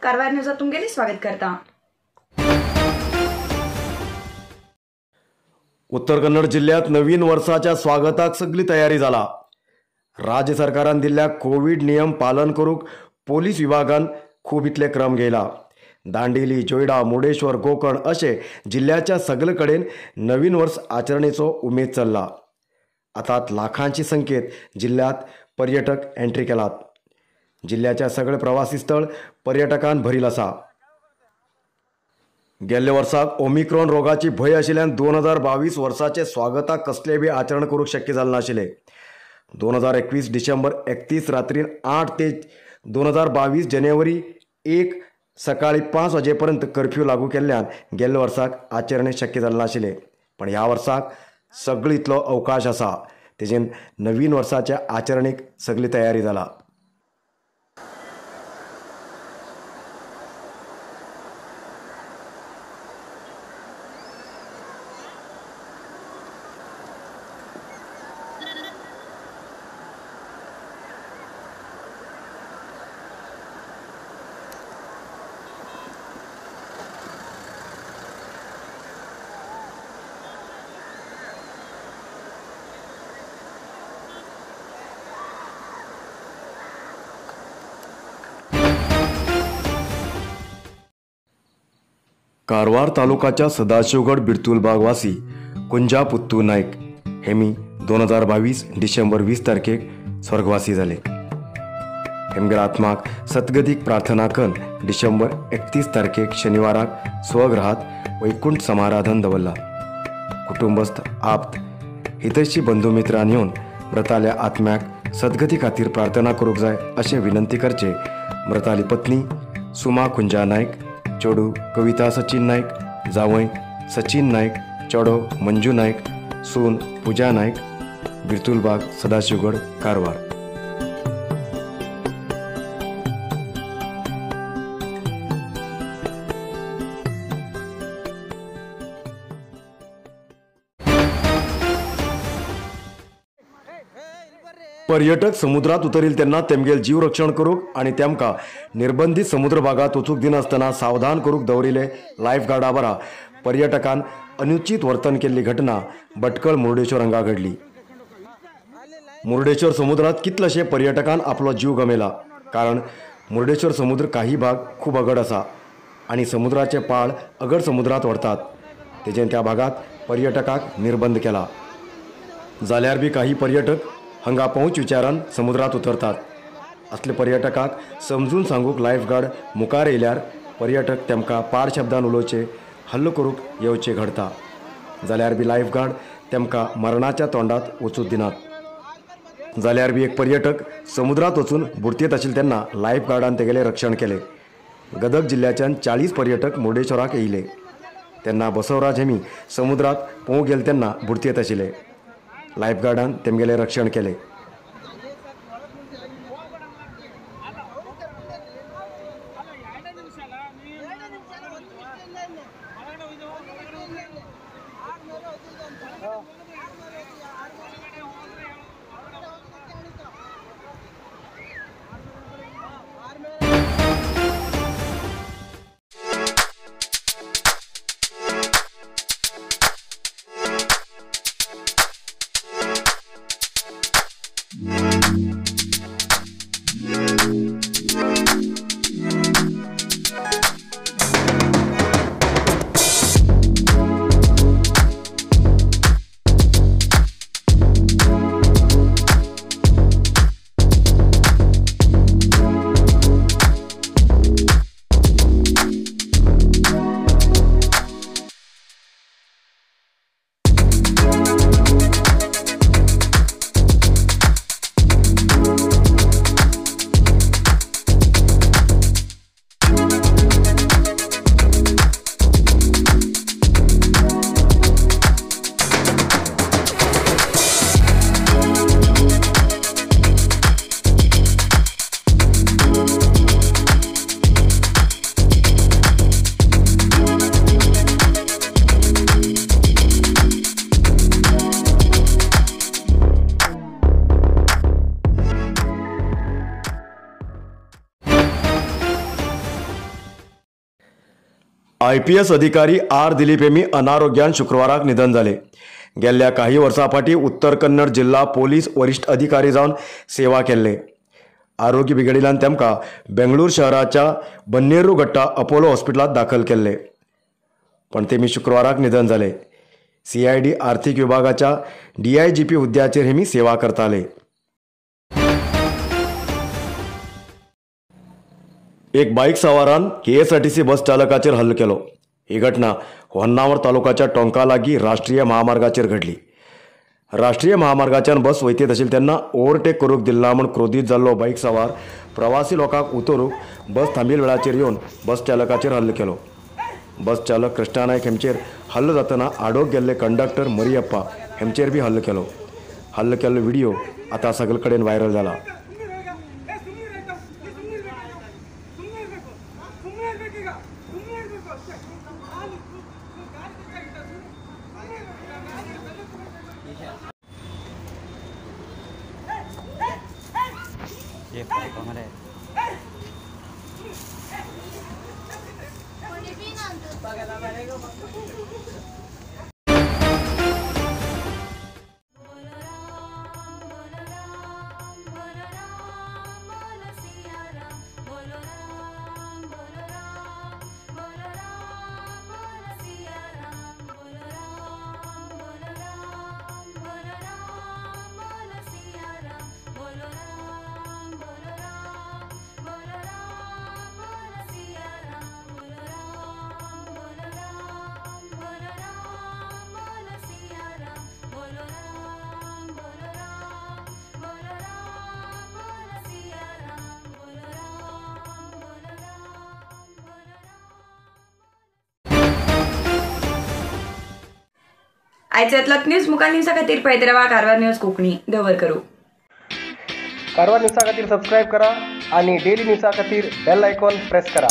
कारवार न्यूजात तुमगेले स्वागत करता। उत्तर कन्नड जिल्ह्यात नवीन वर्षाच्या स्वागताक सगळी तयारी झाला। राज्य सरकारान दिल्ल्या कोविड नियम पालन करूक पोलीस विभागान खूब इतले क्रम घेयला। दांडेली, जोयडा, मुर्डेश्वर, कोकण अशे जिल्ह्याच्या सगळे कडेन नवीन वर्ष आचरणेचो उमेद चल्ला। आता लाखांची संख्येत जिल्ह्यात पर्यटक एंट्री केलात। जिल्ह्याच्या सगळे प्रवासी स्थळ पर्यटकांन भरील आसा। गेल्ल्या वर्साक ओमिक्रॉन रोगाची भय आशिल्ल्यान 2022 वर्साचे स्वागताक कसले बी आचरण करूंक शक्य जालें नाशिल्लें। 2021 डिसेंबर 31 रात्री 8 ते 2022 जानेवारी 1 सकाळी 5 वाजेपर्यंत कर्फ्यू लागू केल्ल्यान गेल्ल्या वर्साक आचरणे शक्य जालें नाशिल्लें। पण ह्या वर्साक सगळीतलो अवकाश आसा, तेजेन नवीन वर्साच्या आचरणेक सगळी तयारी जाला। कारवार तालुकाच्या सदाशिवगड बिरतुलबाग वासी कुंजा पुत्तू नाईक हेमी 2022 डिसेंबर 20 तारखेक स्वर्गवासी झाले। हेमगेर आत्माक सद्गतीक प्रार्थना करून डिसेंबर 31 तारखेक शनिवाराक स्वगृहात वैकुंठ समाराधन दवरला। कुटुंबस्थ, आप्त, हितैषी बंधू मित्रांनी येवन मृताल्या आत्म्याक सद्गती खातीर प्रार्थना करूंक जाय अशें विनंती करचे मृताली पत्नी सुमा कुंजा नाईक, चेडू कविता सचिन नाईक, जावय सचिन नाईक, चेडो मंजू नाईक, सून पूजा नाईक, बिरतुलबाग सदाशिवगड कारवार। पर्यटक समुद्रात उतरील तेन्ना तेमगेल जीव रक्षण करूक आणि तेमकां निर्बंधित समुद्र भागात वचूंक दिनासतना सावधान करूक दवरिले लायफ गार्डा बरा पर्यटकान अनुचित वर्तन केल्ली घटना भटकळ मुर्डेश्वर हांगा घडली। मुर्डेश्वर समुद्रात कितलेशे पर्यटकान आपलो जीव गमेला, कारण मुर्डेश्वर समुद्र काही भाग खूब अगड आसा आणि समुद्राचे पाळ अगड समुद्रात व्हरतात। तेजेन त्या भागात पर्यटकाक निर्बंध केला। जाल्यार बी काही पर्यटक हांगा पहुंच विचारान समुद्रात उतरतात। असले पर्यटकाक समजून सांगूक लायफ गार्ड मुखार येयल्यार पर्यटक तेमकां पाड शब्दान उलोवचे, हल्लो करूंक येवचे घडता। जाल्यार बी लायफ गार्ड तेमकां मरणाच्या तोंडात वचूंक दिनात। जाल्यार बी एक पर्यटक समुद्रात वचून बुडतेत आशिल्ले तेन्ना लायफ गार्डान तेगेलें रक्षण केलें। गदग जिल्ल्याच्यान 40 पर्यटक मुर्डेश्वराक येयले तेन्ना बसवराज हेमी समुद्रात पोवंक गेले तेन्ना बुडतेत आशिल्ले। लायफ गार्डान तेमगेलें रक्षण केलें। IPS अधिकारी आर दिलीप हेमी अनारोग्यान शुक्रवाराक निधन झाले. गेल्ल्या काही वर्सां फाटीं उत्तर कन्नड जिल्हा पोलीस वरिष्ठ अधिकारी जावन सेवा केल्ले. आरोग्य बिगडिल्ल्यान तेमकां बेंगळूर शहराच्या बन्नेरुघट्टा अपोलो हॉस्पिटलांत दाखल केल्ले. पण तेमी शुक्रवाराक निधन झाले. CID आर्थीक विभागाच्या DIGP हुद्द्याचेर हेमी सेवा करताले. एक बाईक सवारान KSRTC बस चालकाचेर हल्लो केलो. ही घटना होन्नावर तालुक्याच्या टोंका लागीं राष्ट्रीय महामार्गाचेर घडली. राष्ट्रीय महामार्गाच्यान बस वयतीत आशिल्ली तेन्ना ओव्हरटेक करूंक दिलना म्हूण क्रोधीत जाल्लो बाईक सवार प्रवासी लोकांक उतरूंक बस थांबिल्ल्या वेळाचेर येवन बस चालकाचेर हल्लो केलो. बस चालक कृष्णा नायक हेंचेर हल्लो जातना आडोक गेल्ले कंडक्टर मरियप्पा हेंचेर बी हल्लो केलो. हल्लो केल्लो व्हिडिओ आतां सगळे कडेन व्हायरल जाला. ये फोटो हमारे आयच्यातलात न्यूज मुखार न्यूजा खातीर पळयत रावा कारवार न्यूज कोंकणी. देव बरें करूं. कारवार न्यूजा खातीर सबस्क्राईब करा आणि डेली न्यूजा खातीर बेल आयकॉन प्रेस करा.